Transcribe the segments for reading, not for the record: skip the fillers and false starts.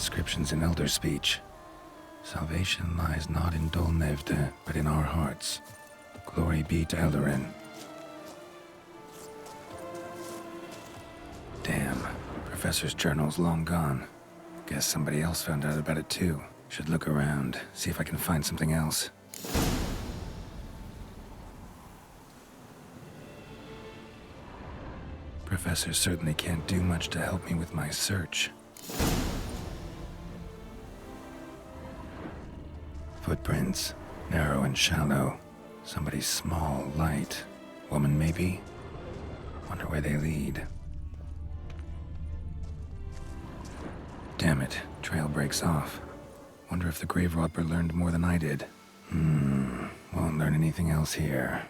inscriptions in elder speech. Salvation lies not in Dolnevde, but in our hearts. Glory be to Eldarin. Damn, Professor's journal's long gone. Guess somebody else found out about it too. Should look around, see if I can find something else. Professor certainly can't do much to help me with my search. Footprints, narrow and shallow. Somebody small, light. Woman maybe? Wonder where they lead. Damn it, trail breaks off. Wonder if the grave robber learned more than I did. Won't learn anything else here.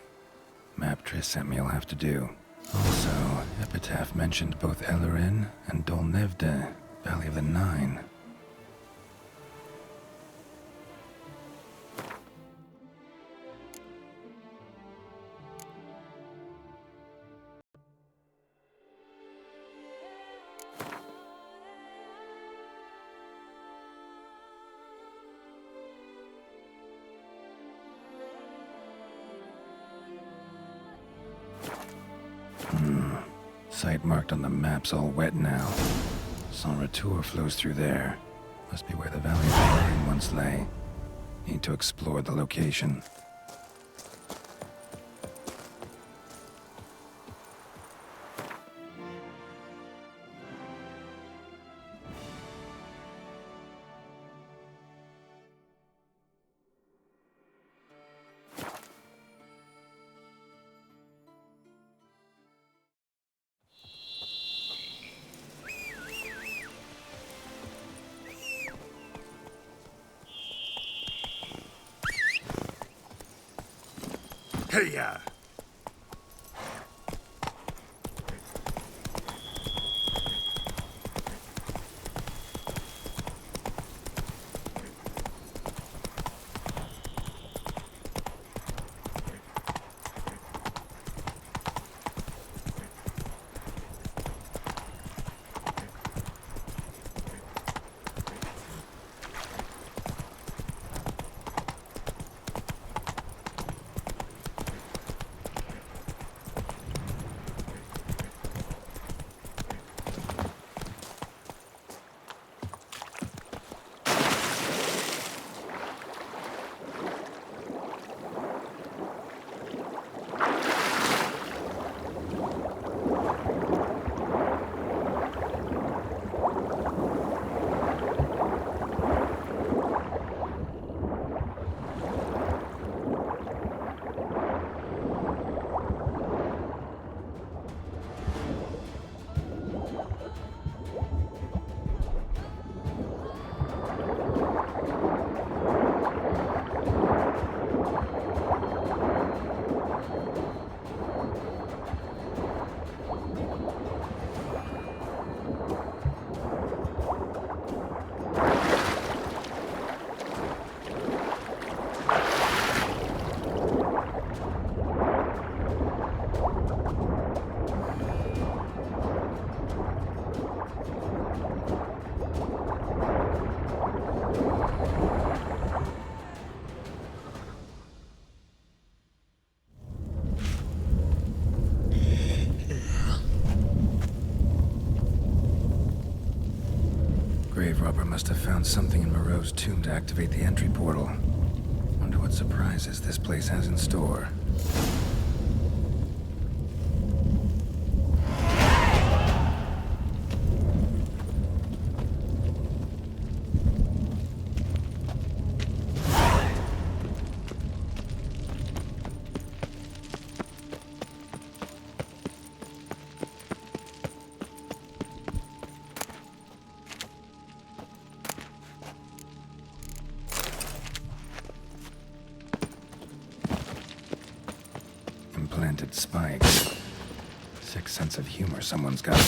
Map Triss sent me will have to do. Also, Epitaph mentioned both Eldarin and Dolnevde, Valley of the Nine. Site marked on the map's all wet now. Sans Retour flows through there. Must be where the Valley of the Nine once lay. Need to explore the location. Hey-ya! Grave robber must have found something in Moreau's tomb to activate the entry portal. Wonder what surprises this place has in store. Implanted spikes. Sick sense of humor someone's got.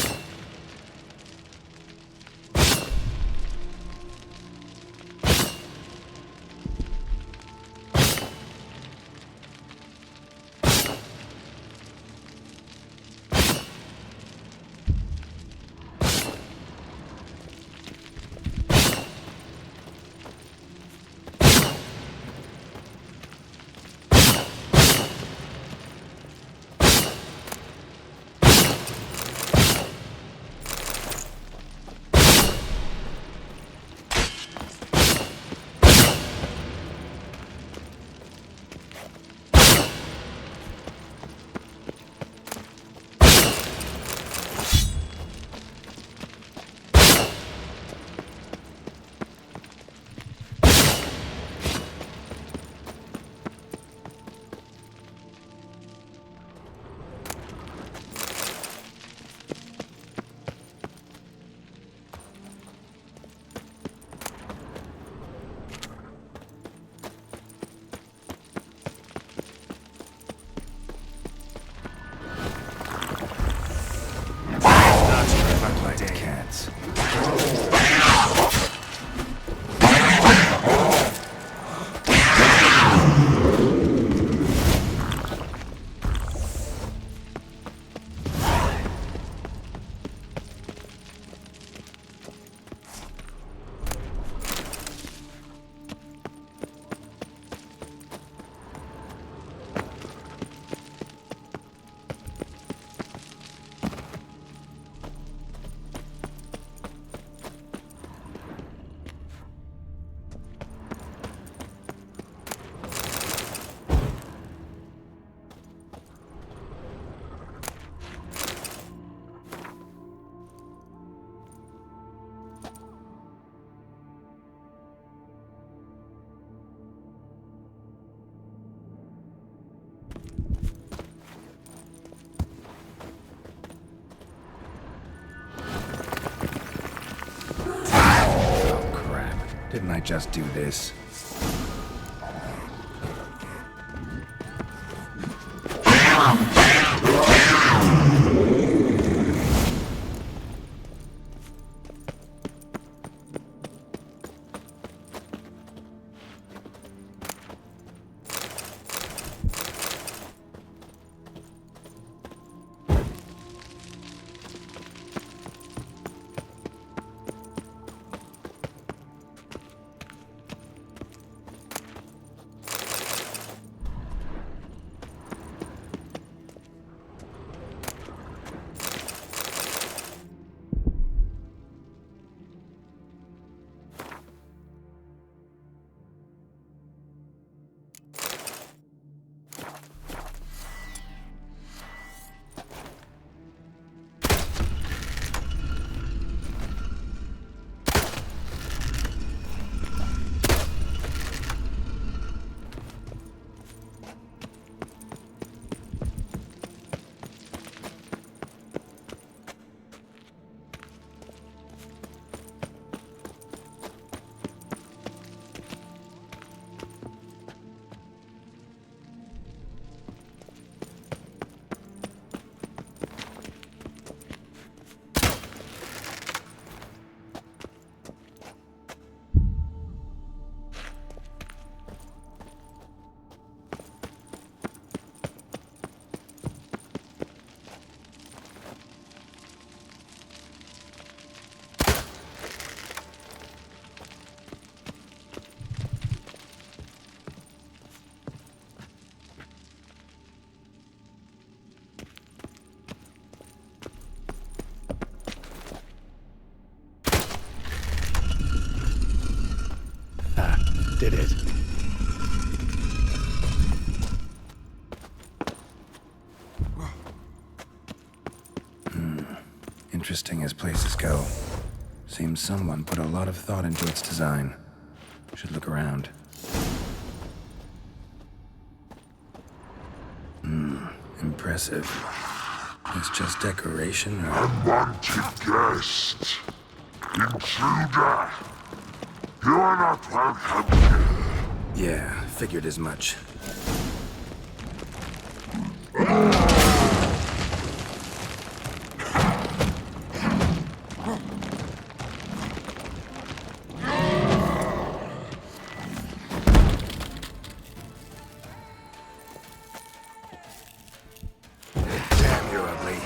Didn't I just do this? Did it. Interesting as places go. Seems someone put a lot of thought into its design. Should look around. Impressive. It's just decoration or... Unwanted guest. Intruder. You are not welcome here. Yeah, figured as much. Damn, you're ugly.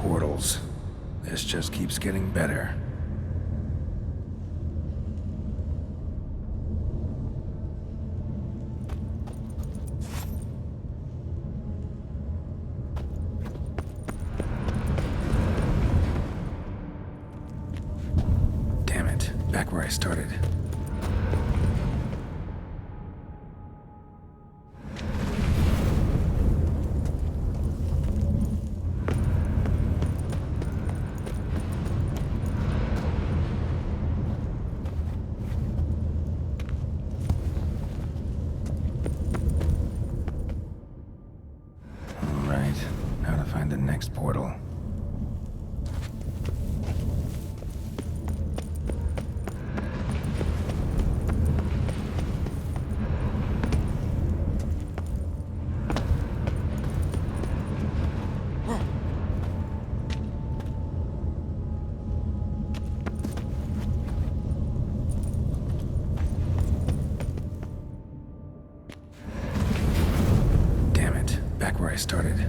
Portals. This just keeps getting better. Damn it, back where I started. Now to find the next portal. Damn it, back where I started.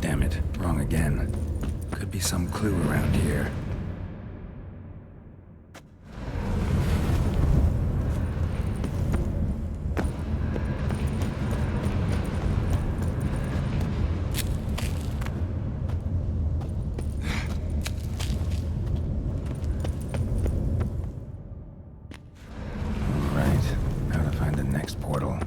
Damn it, wrong again. Could be some clue around here. next portal.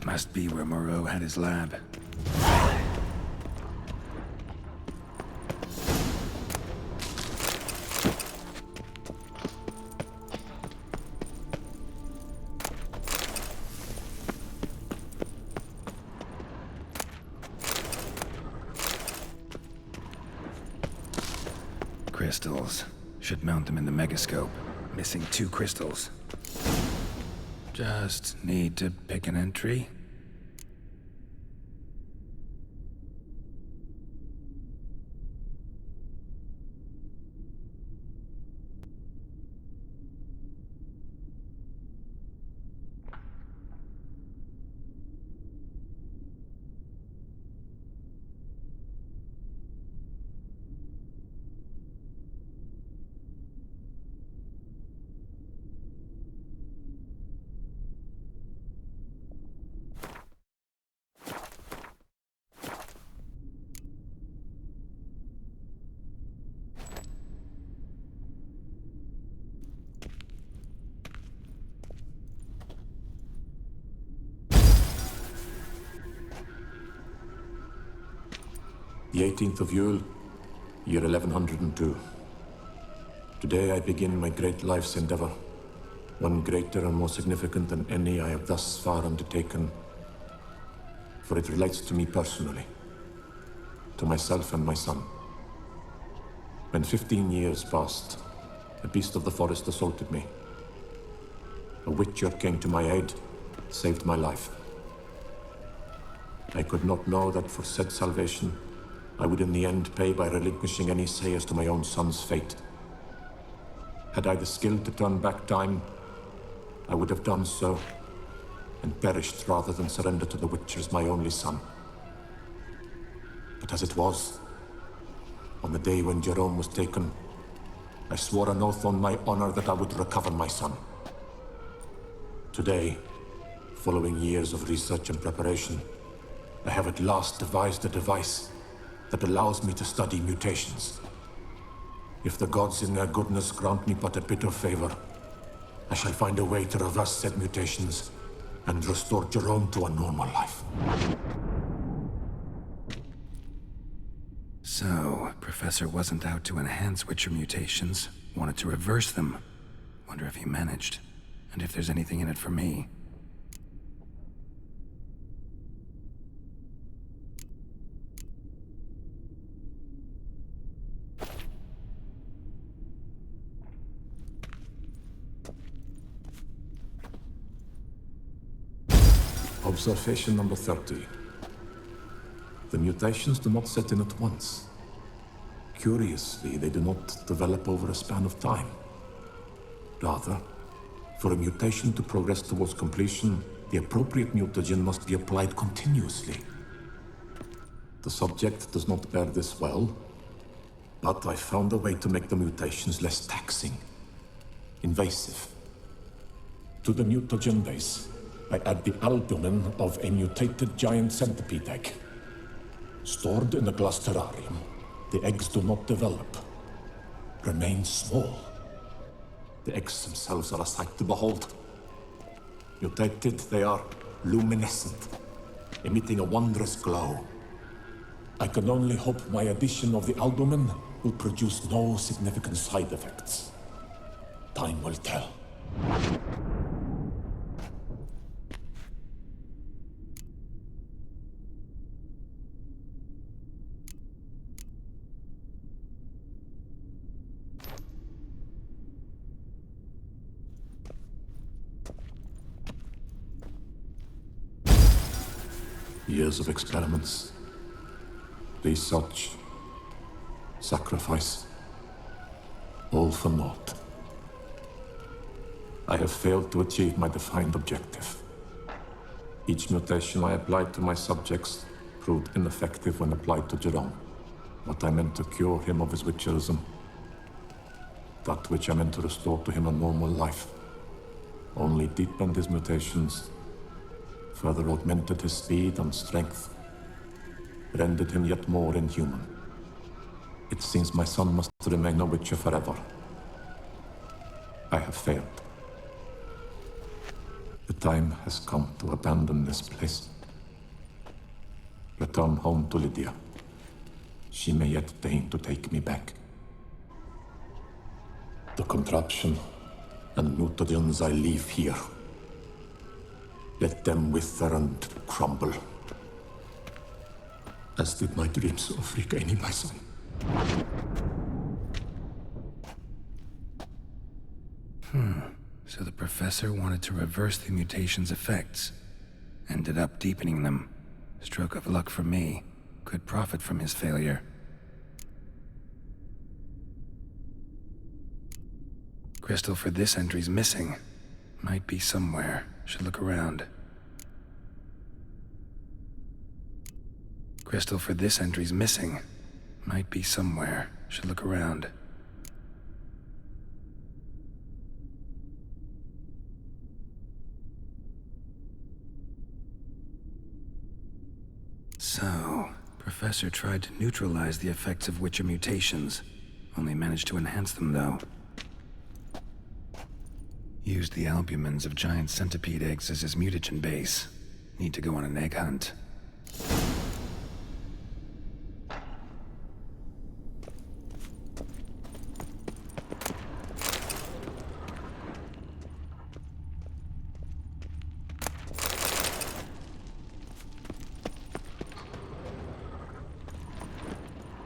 Must be where Moreau had his lab. Crystals. Should mount them in the megascope. Missing 2 crystals. Just need to pick an entry. The 18th of Yule, year 1102. Today I begin my great life's endeavor, one greater and more significant than any I have thus far undertaken, for it relates to me personally, to myself and my son. When 15 years passed, a beast of the forest assaulted me. A witcher came to my aid, saved my life. I could not know that for said salvation, I would in the end pay by relinquishing any say as to my own son's fate. Had I the skill to turn back time, I would have done so, and perished rather than surrender to the Witchers my only son. But as it was, on the day when Jerome was taken, I swore an oath on my honor that I would recover my son. Today, following years of research and preparation, I have at last devised a device that allows me to study mutations. If the gods in their goodness grant me but a bit of favor, I shall find a way to reverse said mutations and restore Jerome to a normal life. So, Professor wasn't out to enhance Witcher mutations, wanted to reverse them. Wonder if he managed, and if there's anything in it for me. Observation number 30. The mutations do not set in at once. Curiously, they do not develop over a span of time. Rather, for a mutation to progress towards completion, the appropriate mutagen must be applied continuously. The subject does not bear this well, but I found a way to make the mutations less taxing, invasive. To the mutagen base, I add the albumin of a mutated giant centipede egg. Stored in a glass terrarium, the eggs do not develop, remain small. The eggs themselves are a sight to behold. Mutated, they are luminescent, emitting a wondrous glow. I can only hope my addition of the albumin will produce no significant side effects. Time will tell. Years of experiments, research, sacrifice, all for naught. I have failed to achieve my defined objective. Each mutation I applied to my subjects proved ineffective when applied to Jerome. What I meant to cure him of his witcherism, that which I meant to restore to him a normal life, only deepened his mutations, further augmented his speed and strength, rendered him yet more inhuman. It seems my son must remain a witcher forever. I have failed. The time has come to abandon this place. Return home to Lydia. She may yet deign to take me back. The contraption and mutagens I leave here. Let them wither and crumble. As did my dreams of regaining my son. So the professor wanted to reverse the mutation's effects. Ended up deepening them. Stroke of luck for me. Could profit from his failure. Crystal for this entry's missing. Might be somewhere. Should look around. Crystal for this entry's missing. Might be somewhere. Should look around. So, Professor tried to neutralize the effects of Witcher mutations. Only managed to enhance them, though. Used the albumins of giant centipede eggs as his mutagen base. Need to go on an egg hunt.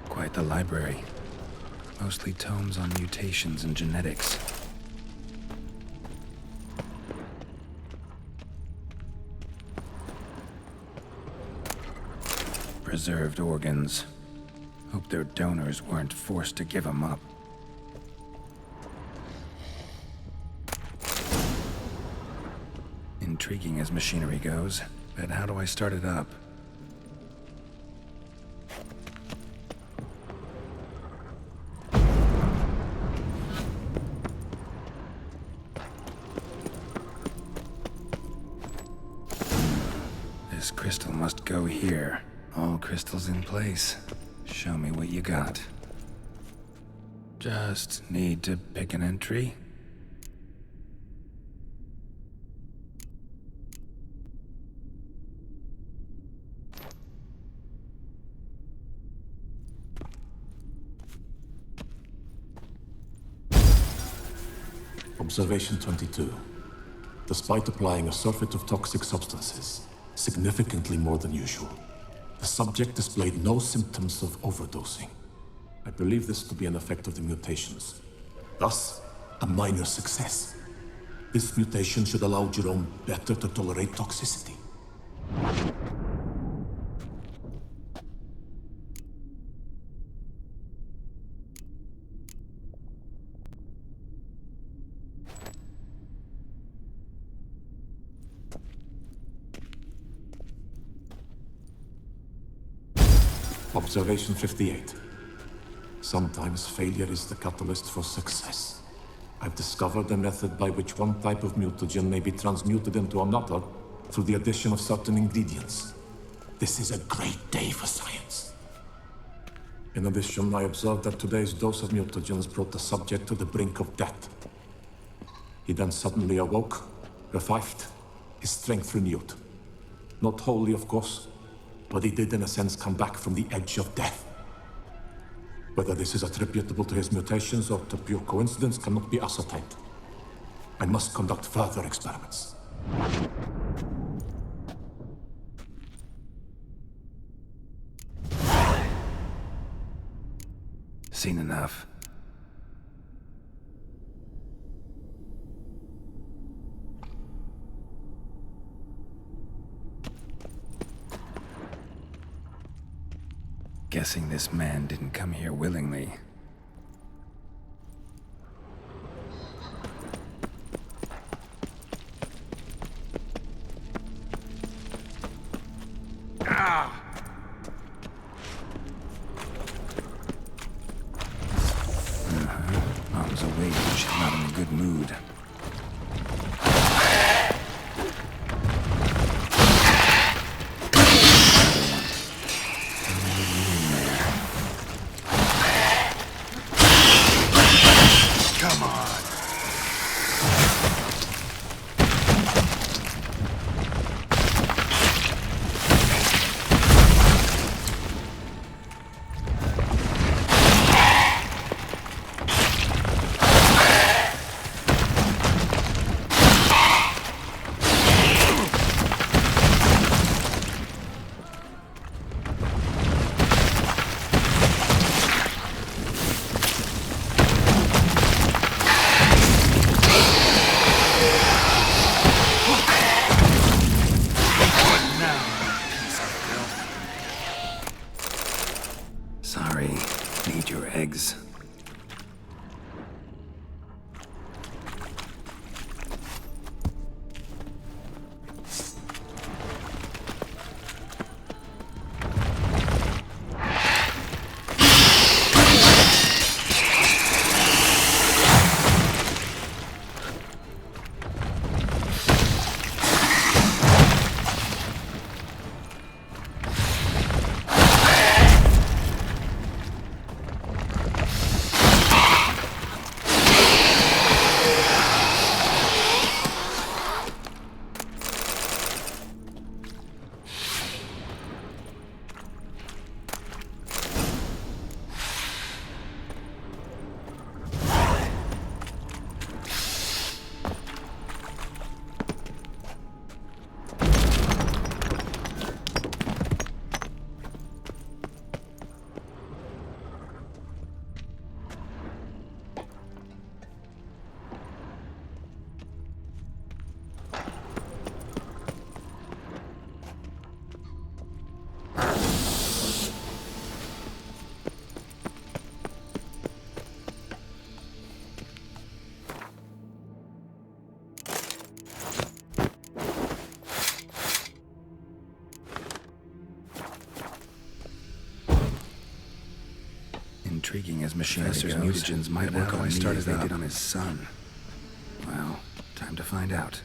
Quite the library. Mostly tomes on mutations and genetics. Preserved organs. Hope their donors weren't forced to give them up. Intriguing as machinery goes, but how do I start it up? This crystal must go here. All crystals in place. Show me what you got. Just need to pick an entry. Observation 22. Despite applying a surfeit of toxic substances, significantly more than usual, the subject displayed no symptoms of overdosing. I believe this to be an effect of the mutations. Thus, a minor success. This mutation should allow Jerome better to tolerate toxicity. Observation 58. Sometimes failure is the catalyst for success. I've discovered a method by which one type of mutagen may be transmuted into another through the addition of certain ingredients. This is a great day for science. In addition, I observed that today's dose of mutagens brought the subject to the brink of death. He then suddenly awoke, revived, his strength renewed. Not wholly, of course, but he did in a sense come back from the edge of death. Whether this is attributable to his mutations or to pure coincidence cannot be ascertained. I must conduct further experiments. Seen enough. Guessing this man didn't come here willingly. rage, not in a good mood. Come on. Sorry, need your eggs. Intriguing as Professor's mutagens might work on me as they did on his son. Well, time to find out.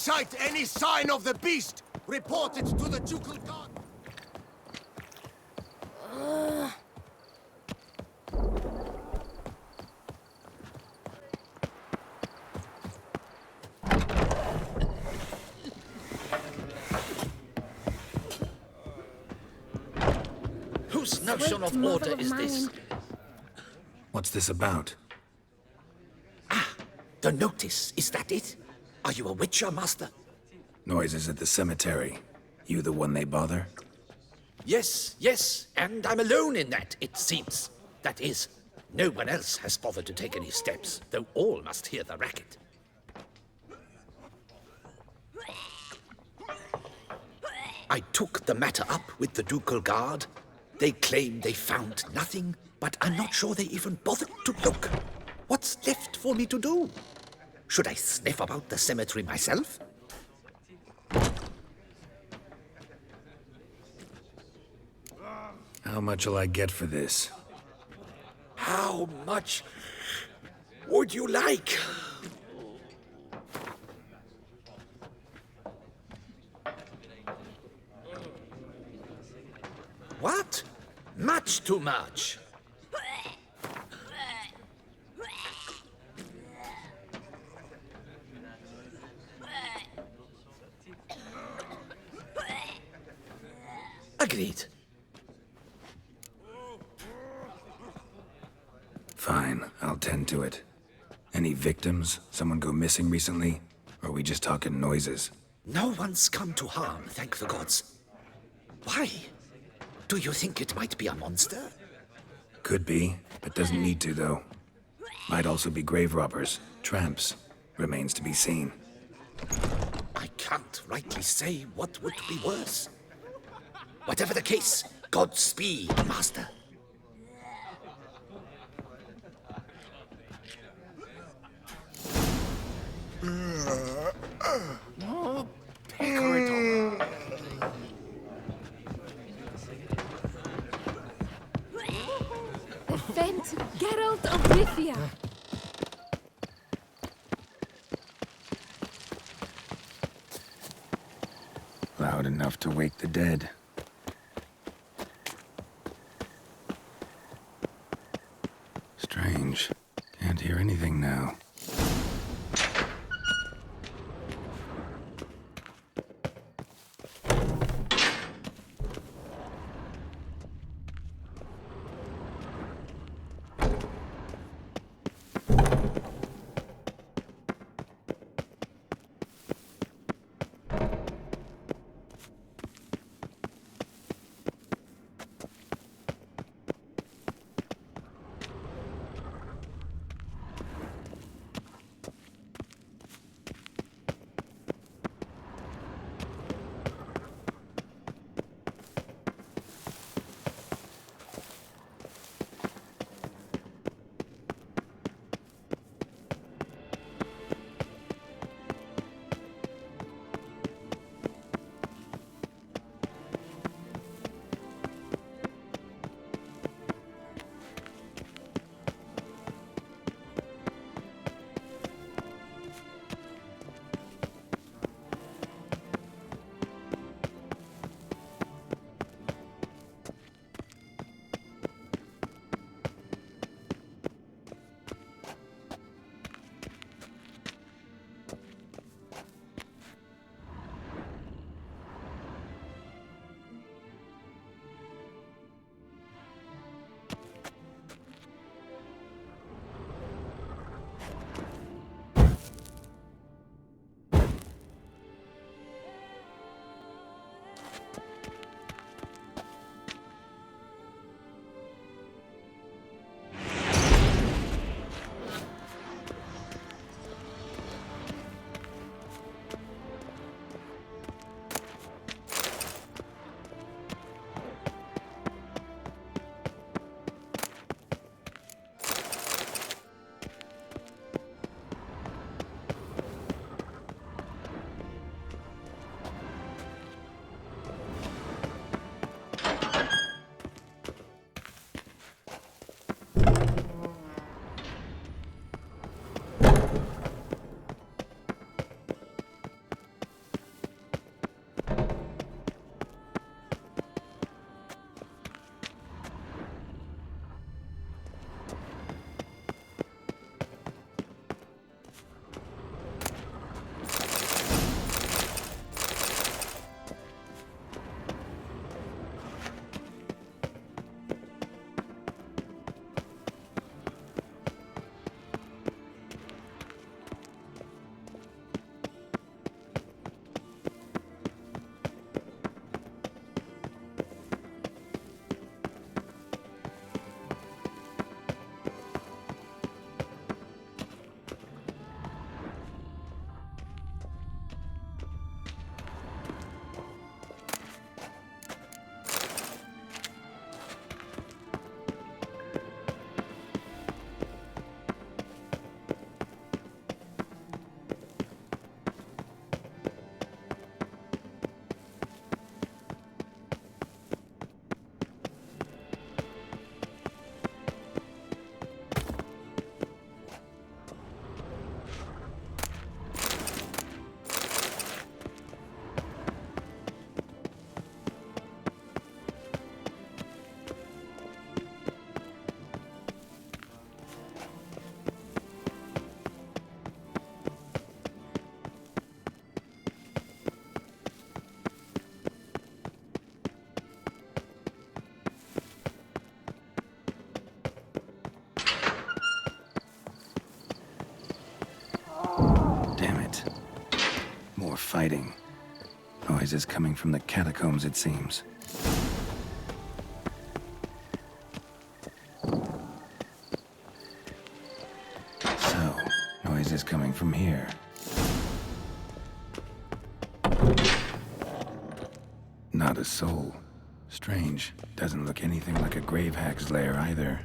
sight any sign of the beast, report it to the ducal guard. Whose notion of order is this? What's this about? The notice, is that it? Are you a witcher, master? Noises at the cemetery. You the one they bother? Yes, yes, and I'm alone in that, it seems. That is, no one else has bothered to take any steps, though all must hear the racket. I took the matter up with the ducal guard. They claim they found nothing, but I'm not sure they even bothered to look. What's left for me to do? Should I sniff about the cemetery myself? How much'll I get for this? How much would you like? What? Much too much. Agreed. Fine, I'll tend to it. Any victims? Someone go missing recently? Or are we just talking noises? No one's come to harm, thank the gods. Why? Do you think it might be a monster? Could be, but doesn't need to, though. Might also be grave robbers, tramps. Remains to be seen. I can't rightly say what would be worse. Whatever the case, Godspeed, master. Vent Geralt of Rivia. Loud enough to wake the dead. Strange. Can't hear anything now. fighting. Noise is coming from the catacombs, it seems. So, noise is coming from here. Not a soul. Strange. Doesn't look anything like a grave hack's lair either.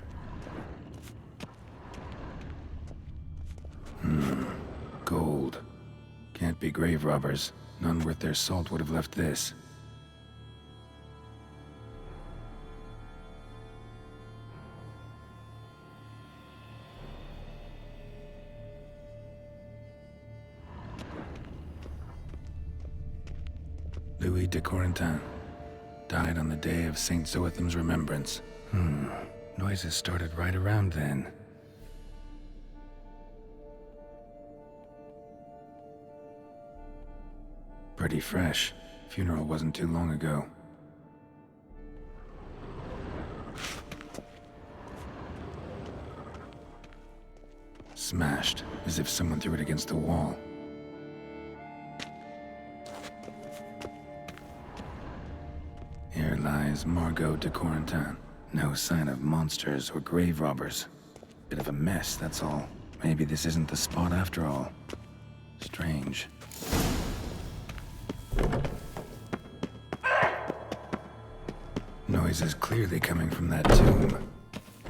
Gold. Can't be grave robbers. None worth their salt would have left this. Louis de Corentin. Died on the day of Saint Zoetham's remembrance. Noises started right around then. Pretty fresh. Funeral wasn't too long ago. Smashed, as if someone threw it against the wall. Here lies Margot de Corentin. No sign of monsters or grave robbers. Bit of a mess, that's all. Maybe this isn't the spot after all. Strange. Noise is clearly coming from that tomb.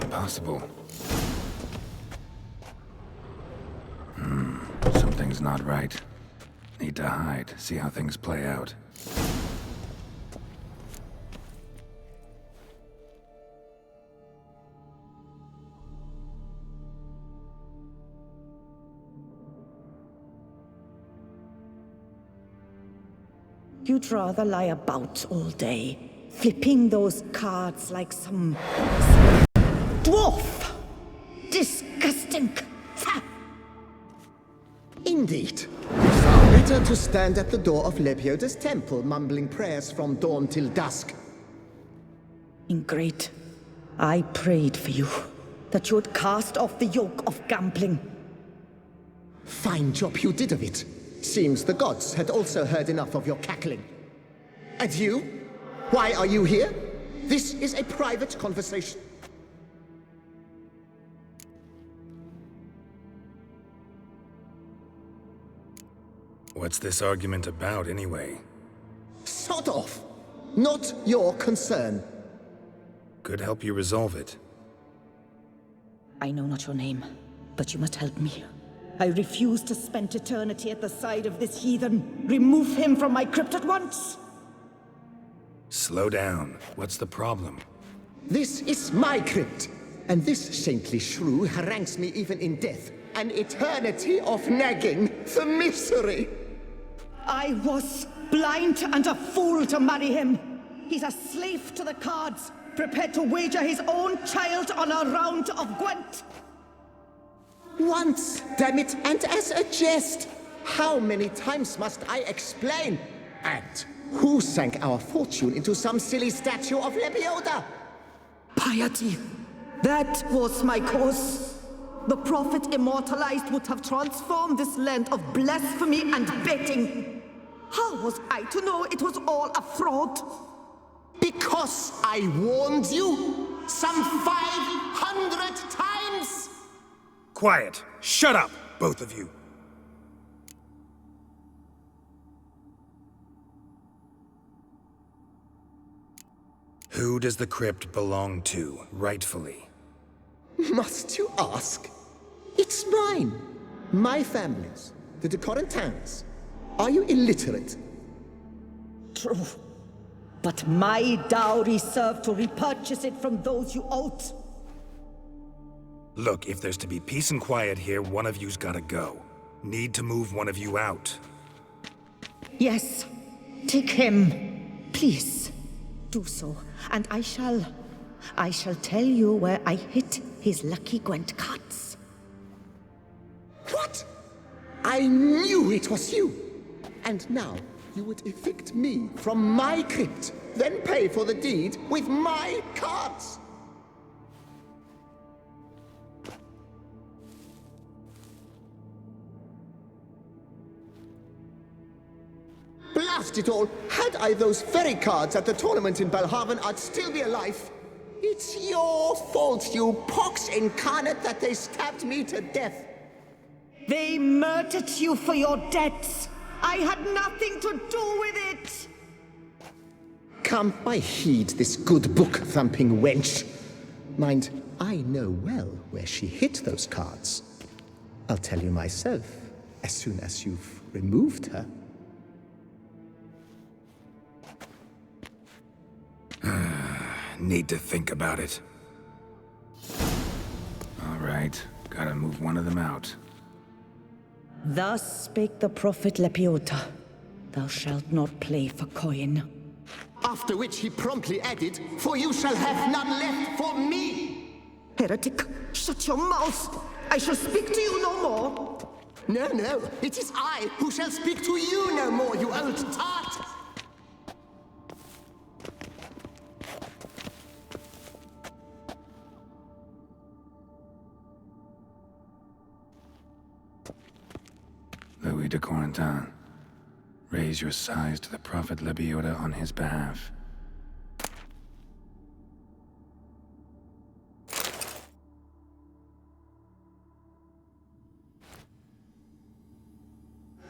Impossible. Something's not right. Need to hide, see how things play out. You'd rather lie about all day, flipping those cards like some dwarf. Disgusting. Indeed. Far better to stand at the door of Lepioda's temple, mumbling prayers from dawn till dusk. Ingrate, I prayed for you, that you would cast off the yoke of gambling. Fine job you did of it. Seems the gods had also heard enough of your cackling. And you? Why are you here? This is a private conversation. What's this argument about, anyway? Sod off! Not your concern. Could help you resolve it. I know not your name, but you must help me. I refuse to spend eternity at the side of this heathen. Remove him from my crypt at once! Slow down. What's the problem? This is my crypt, and this saintly shrew harangues me even in death. An eternity of nagging, the misery! I was blind and a fool to marry him. He's a slave to the cards, prepared to wager his own child on a round of Gwent. Once, damn it, and as a jest! How many times must I explain? And who sank our fortune into some silly statue of Lepioda? Piety. That was my cause. The prophet immortalized would have transformed this land of blasphemy and betting. How was I to know it was all a fraud? Because I warned you some 500 times! Quiet! Shut up, both of you! Who does the crypt belong to, rightfully? Must you ask? It's mine. My family's. The de Corentins. Are you illiterate? True. But my dowry served to repurchase it from those you owed. Look, if there's to be peace and quiet here, one of you's gotta go. Need to move one of you out. Yes. Take him. Please. Do so. And I shall tell you where I hid his lucky Gwent cards. What? I knew it was you! And now you would evict me from my crypt, then pay for the deed with my cards! managed it all. Had I those very cards at the tournament in Belhaven, I'd still be alive. It's your fault, you pox incarnate, that they stabbed me to death. They murdered you for your debts. I had nothing to do with it. Come, I heed this good book-thumping wench. Mind, I know well where she hid those cards. I'll tell you myself, as soon as you've removed her. Need to think about it. All right, gotta move one of them out. Thus spake the prophet Lepiota. Thou shalt not play for coin. After which he promptly added, "For you shall have none left for me." Heretic, shut your mouth! I shall speak to you no more. No, no, it is I who shall speak to you no more, you old tart! Louis de Corentin, raise your sighs to the Prophet Lepiota on his behalf.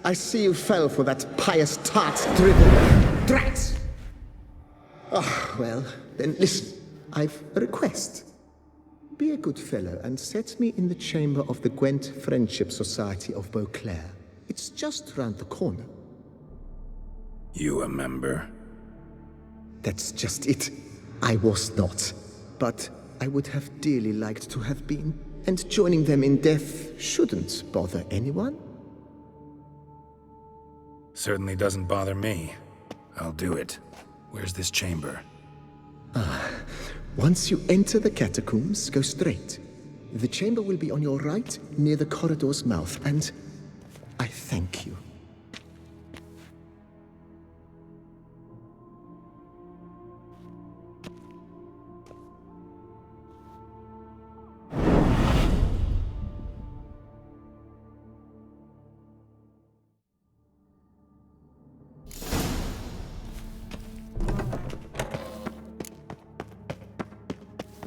I see you fell for that pious tart's drivel. Drat! Ah, well, then listen. I've a request. Be a good fellow and set me in the chamber of the Gwent Friendship Society of Beauclair. It's just round the corner. You a member? That's just it. I was not. But I would have dearly liked to have been. And joining them in death shouldn't bother anyone. Certainly doesn't bother me. I'll do it. Where's this chamber? Once you enter the catacombs, go straight. The chamber will be on your right, near the corridor's mouth, and I thank you.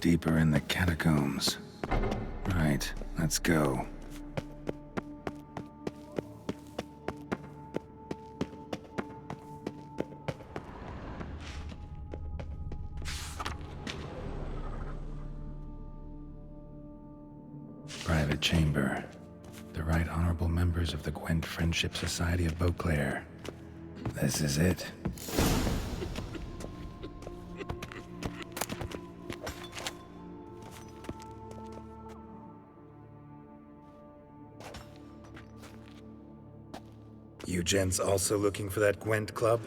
Deeper in the catacombs. Right, let's go. Private chamber. The Right Honorable members of the Gwent Friendship Society of Beauclair. This is it. You gents also looking for that Gwent club?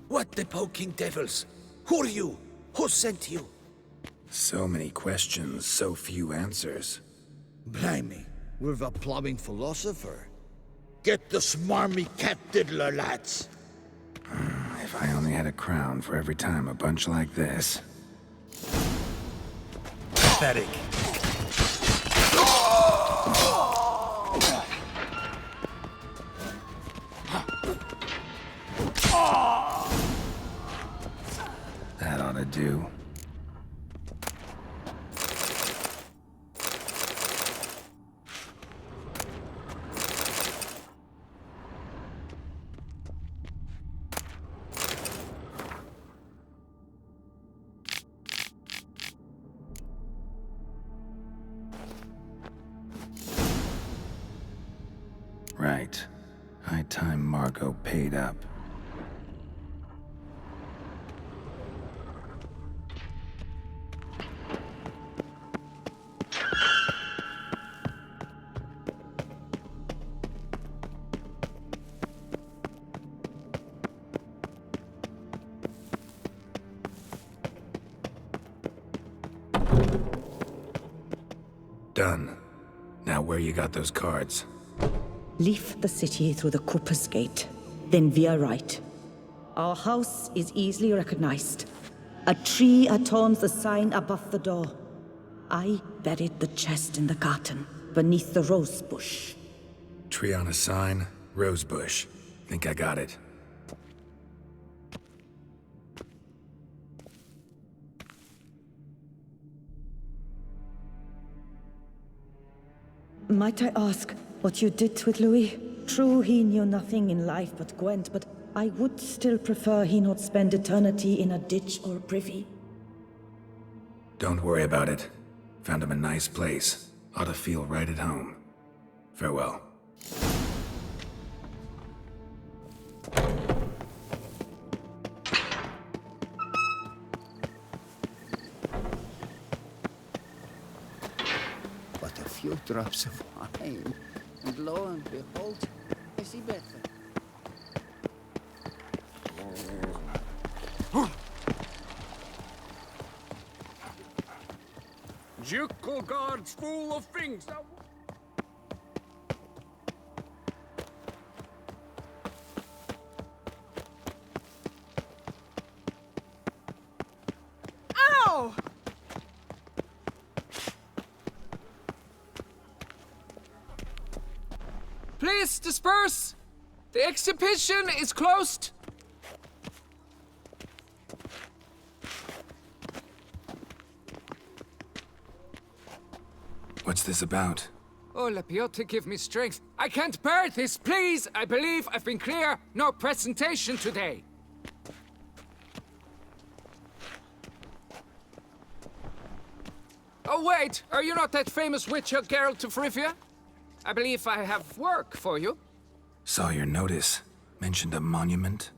What the poking devils? Who are you? Who sent you? So many questions, so few answers. Blimey, we're the plumbing philosopher. Get the smarmy cat diddler, lads. If I only had a crown for every time a bunch like this. Pathetic. That ought to do. Right. High time Margot paid up. Done. Now where you got those cards? Leave the city through the Cooper's Gate, then veer right. Our house is easily recognized. A tree adorns the sign above the door. I buried the chest in the garden. beneath the rose bush. Tree on a sign, rose bush. Think I got it. Might I ask what you did with Louis? True, he knew nothing in life but Gwent, but I would still prefer he not spend eternity in a ditch or privy. Don't worry about it. Found him a nice place. Ought to feel right at home. Farewell. But a few drops of wine, and lo and behold, I see better. Ducal guards full of things. Ow! Please disperse. The exhibition is closed. What's this about? Oh, Lapiote, give me strength. I can't bear this, please! I believe I've been clear. No presentation today. Oh, wait! Are you not that famous witcher, Geralt of Rivia? I believe I have work for you. Saw your notice. Mentioned a monument.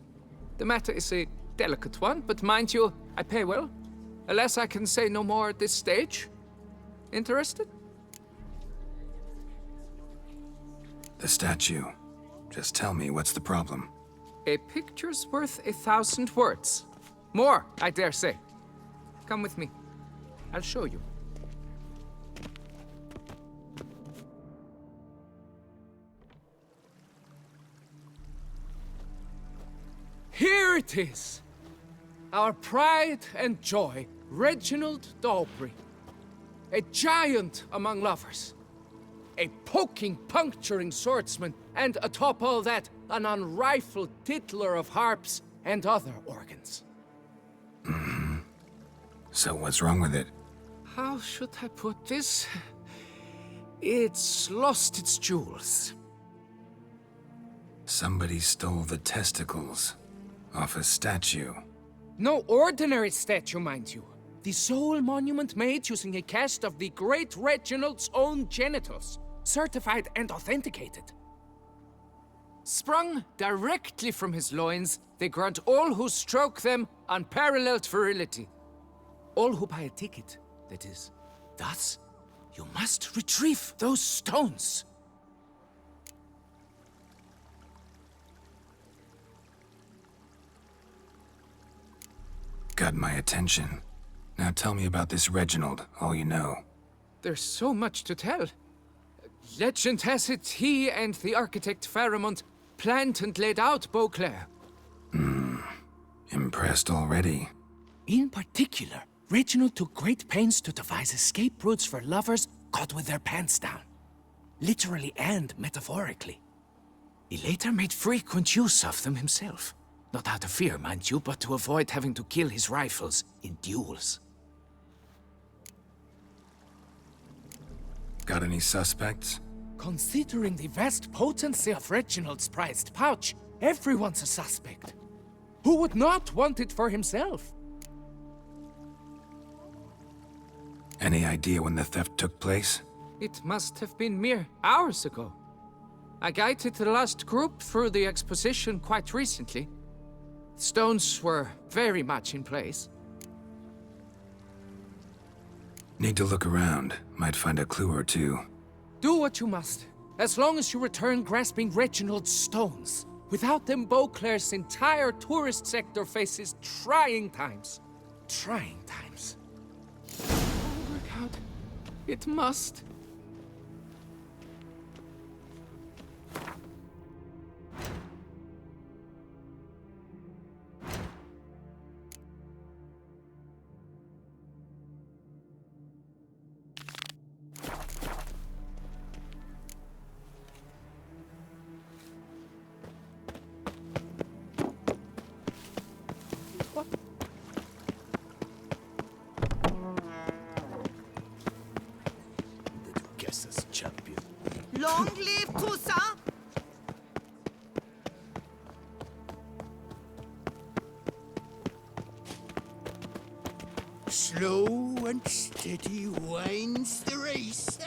The matter is a delicate one, but mind you, I pay well. Alas, I can say no more at this stage. Interested? The statue. Just tell me what's the problem. A picture's worth 1,000 words. More, I dare say. Come with me. I'll show you. Here it is! Our pride and joy, Reginald Dalbury. A giant among lovers. A poking, puncturing swordsman, and atop all that, an unrifled tittler of harps and other organs. So what's wrong with it? How should I put this? It's lost its jewels. Somebody stole the testicles off a statue. No ordinary statue, mind you. The sole monument made using a cast of the great Reginald's own genitals, certified and authenticated. Sprung directly from his loins, they grant all who stroke them unparalleled virility. All who buy a ticket, that is. Thus, you must retrieve those stones. Got my attention. Now tell me about this Reginald, all you know. There's so much to tell. Legend has it he and the architect Faramond planned and laid out Beauclair. Impressed already. In particular, Reginald took great pains to devise escape routes for lovers caught with their pants down. Literally and metaphorically. He later made frequent use of them himself. Not out of fear, mind you, but to avoid having to kill his rifles in duels. Got any suspects? Considering the vast potency of Reginald's prized pouch, everyone's a suspect. Who would not want it for himself? Any idea when the theft took place? It must have been mere hours ago. I guided the last group through the exposition quite recently. Stones were very much in place. Need to look around. Might find a clue or two. Do what you must, as long as you return grasping Reginald's stones. Without them, Beauclair's entire tourist sector faces trying times. Trying times. Work out. It must. Slow and steady wins the race.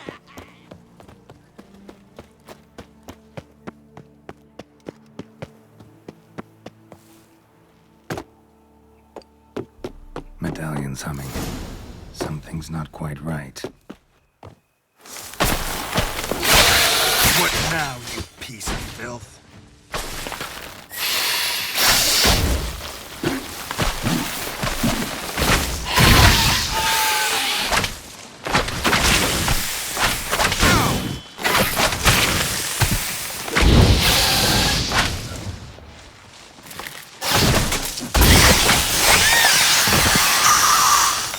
Medallion's humming. Something's not quite right. What now, you piece of filth?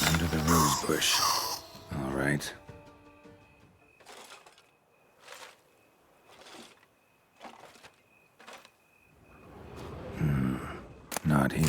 Under the rose bush. All right. Not here.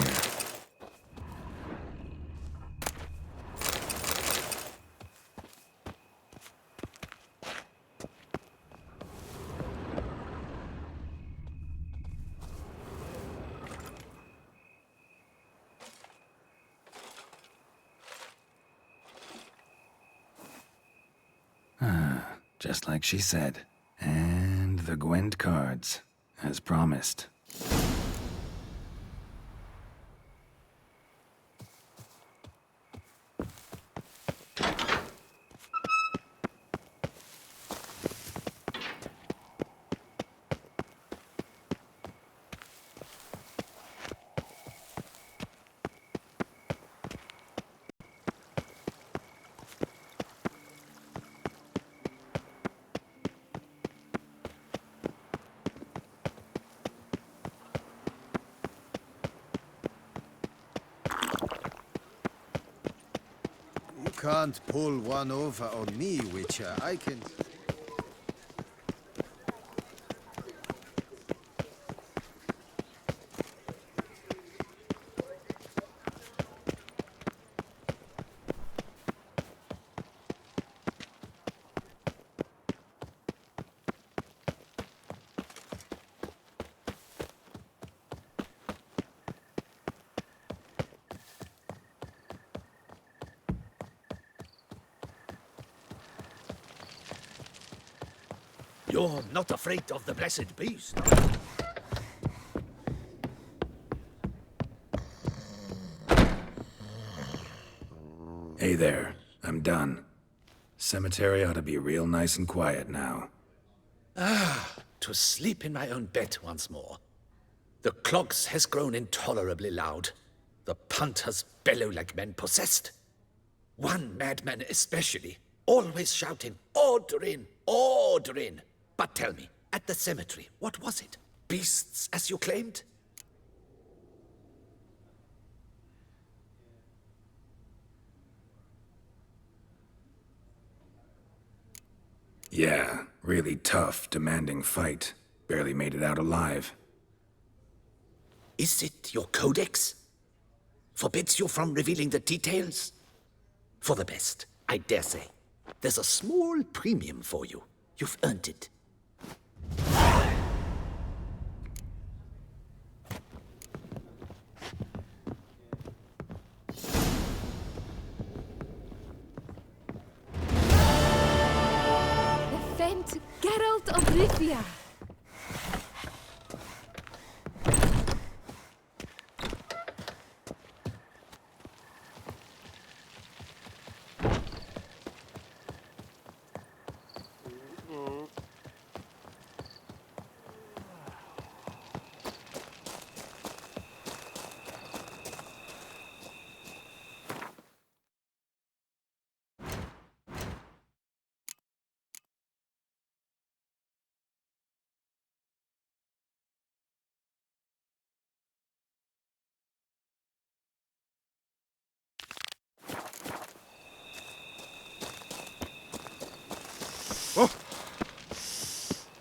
Just like she said. And the Gwent cards, as promised. You can't pull one over on me, Witcher. I can... You're not afraid of the blessed beast? Hey there, I'm done. Cemetery ought to be real nice and quiet now. To sleep in my own bed once more. The clogs has grown intolerably loud. The punters bellow like men possessed. One madman especially, always shouting, "Order in! Order in!" But tell me, at the cemetery, what was it? Beasts, as you claimed? Yeah, really tough, demanding fight. Barely made it out alive. Is it your codex? Forbids you from revealing the details? For the best, I dare say. There's a small premium for you. You've earned it. The famed Geralt of Rivia.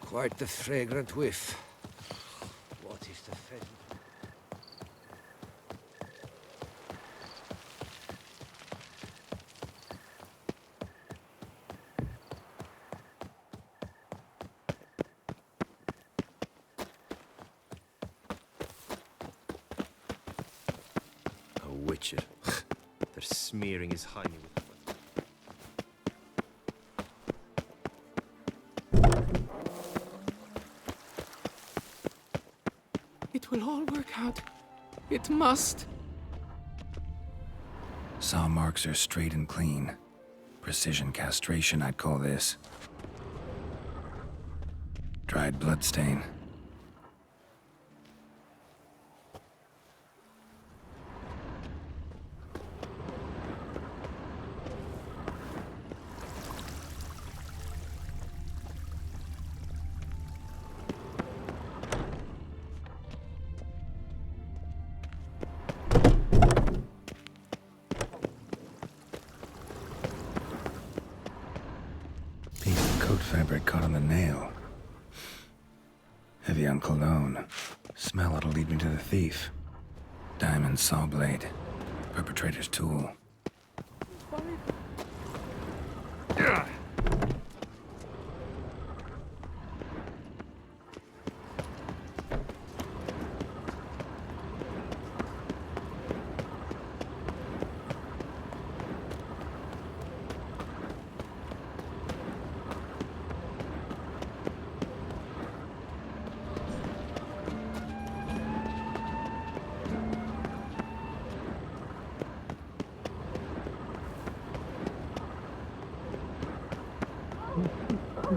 Quite the fragrant whiff. What is the pheasant? A witcher. There smearing his honey with It will all work out. It must. Saw marks are straight and clean. Precision castration, I'd call this. Dried bloodstain. Coat fabric caught on the nail. Heavy on cologne. Smell it'll lead me to the thief. Diamond saw blade. Perpetrator's tool.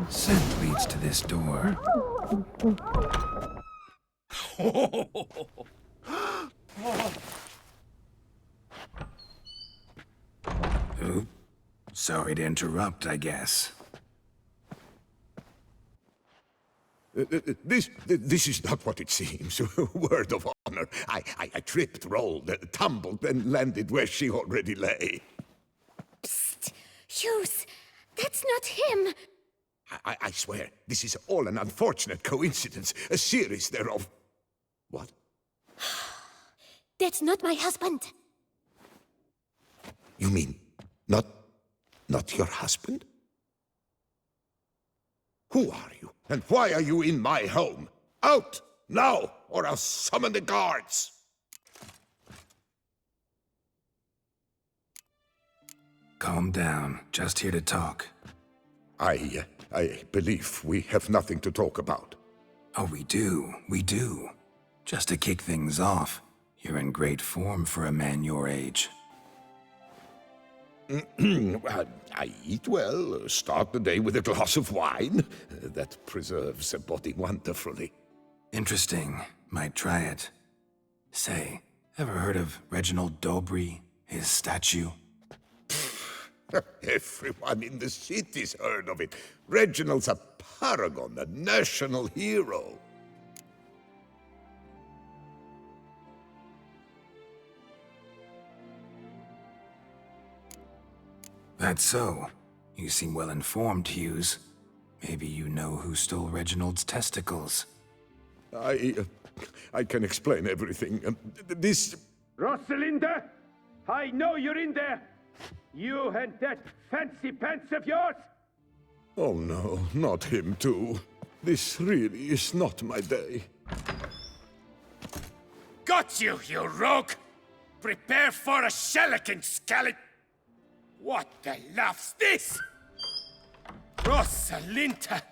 Scent leads to this door. Oop. Sorry to interrupt, I guess. This is not what it seems. Word of honor. I tripped, rolled, tumbled, and landed where she already lay. Psst! Hughes! That's not him! I swear, this is all an unfortunate coincidence. A series thereof. What? That's not my husband. You mean, not your husband? Who are you? And why are you in my home? Out! Now! Or I'll summon the guards! Calm down. Just here to talk. I believe we have nothing to talk about. Oh, we do. We do. Just to kick things off, you're in great form for a man your age. I eat well, start the day with a glass of wine. That preserves a body wonderfully. Interesting. Might try it. Say, ever heard of Reginald Dobry, his statue? Everyone in the city's heard of it. Reginald's a paragon, a national hero. That's so. You seem well informed, Hughes. Maybe you know who stole Reginald's testicles. I can explain everything. This... Rosalinda! I know you're in there! You and that fancy pants of yours! Oh no, not him too. This really is not my day. Got you, you rogue! Prepare for a shellacking, scallop! What the laugh's this? Rosalinda!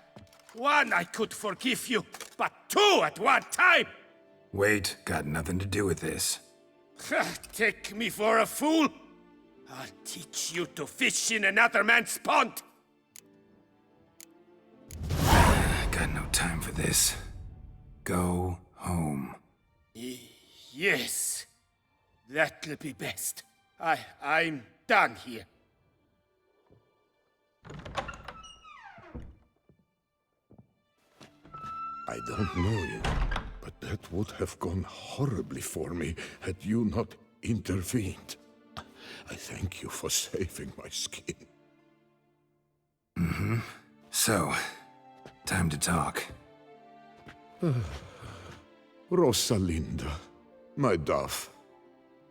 One, I could forgive you, but two at one time! Wait, got nothing to do with this. Take me for a fool? I'll teach you to fish in another man's pond! Got no time for this. Go home. Yes. That'll be best. I'm done here. I don't know you, but that would have gone horribly for me had you not intervened. I thank you for saving my skin. Mm-hmm. So, time to talk. Rosalinda, my dove,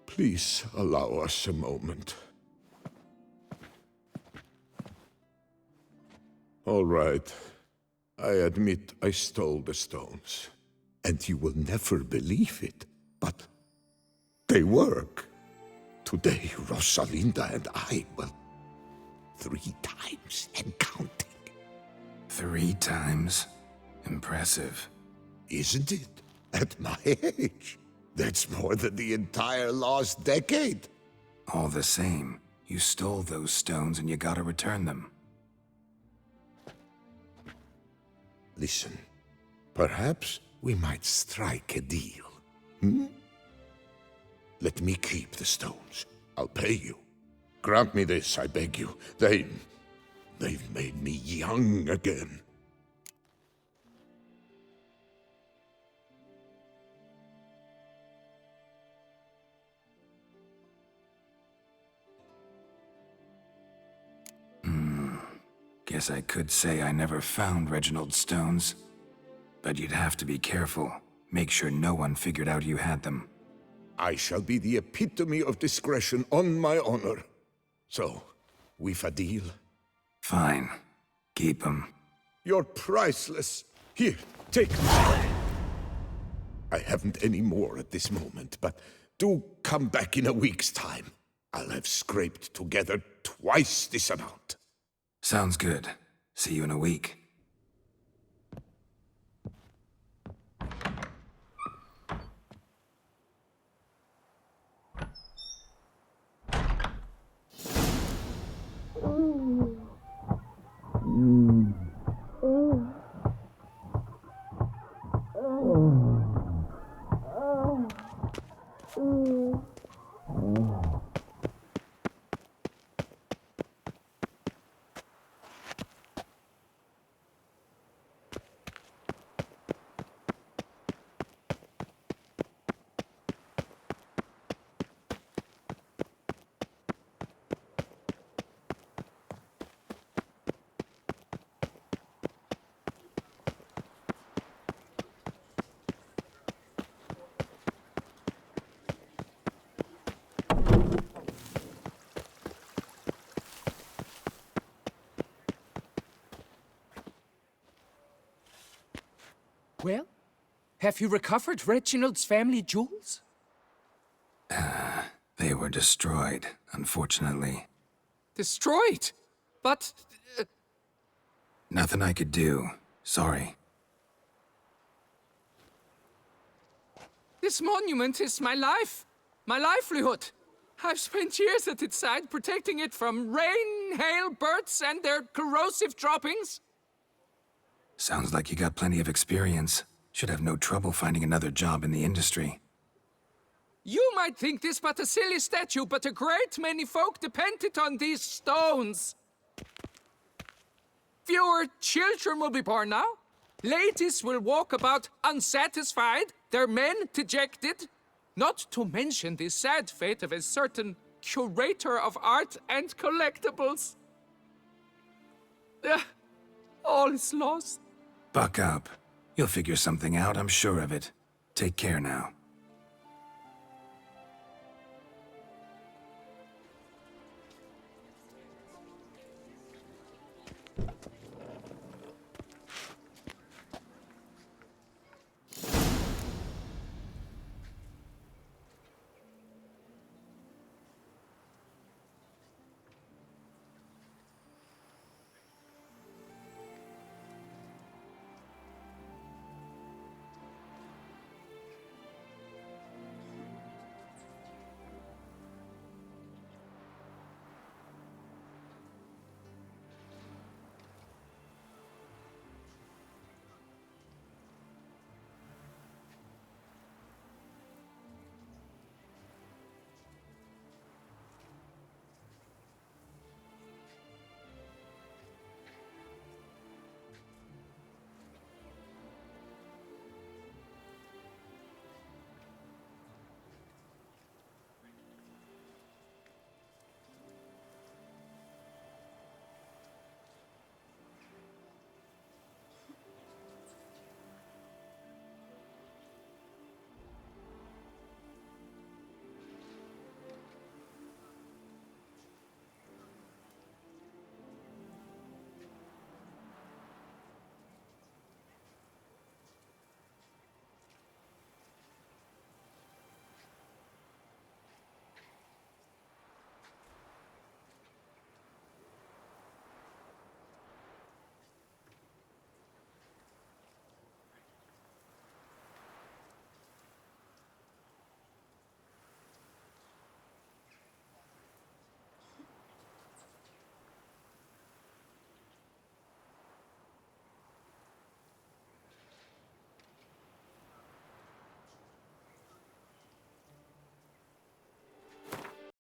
please allow us a moment. All right. I admit I stole the stones. And you will never believe it, but they work. Today, Rosalinda and I, well, 3 times and counting. 3 times? Impressive. Isn't it? At my age. That's more than the entire last decade. All the same, you stole those stones and you gotta return them. Listen, perhaps we might strike a deal. Let me keep the stones. I'll pay you. Grant me this, I beg you. They've made me young again. Guess I could say I never found Reginald's stones. But you'd have to be careful. Make sure no one figured out you had them. I shall be the epitome of discretion on my honor. So, we've a deal? Fine. Keep them. You're priceless. Here, take them. I haven't any more at this moment, but do come back in a week's time. I'll have scraped together twice this amount. Sounds good. See you in a week. Well, have you recovered Reginald's family jewels? They were destroyed, unfortunately. Destroyed? But... Nothing I could do. Sorry. This monument is my life. My livelihood. I've spent years at its side, protecting it from rain, hail, birds, and their corrosive droppings. Sounds like you got plenty of experience. Should have no trouble finding another job in the industry. You might think this but a silly statue, but a great many folk depended on these stones. Fewer children will be born now. Ladies will walk about unsatisfied, their men dejected. Not to mention the sad fate of a certain curator of art and collectibles. All is lost. Buck up. You'll figure something out, I'm sure of it. Take care now.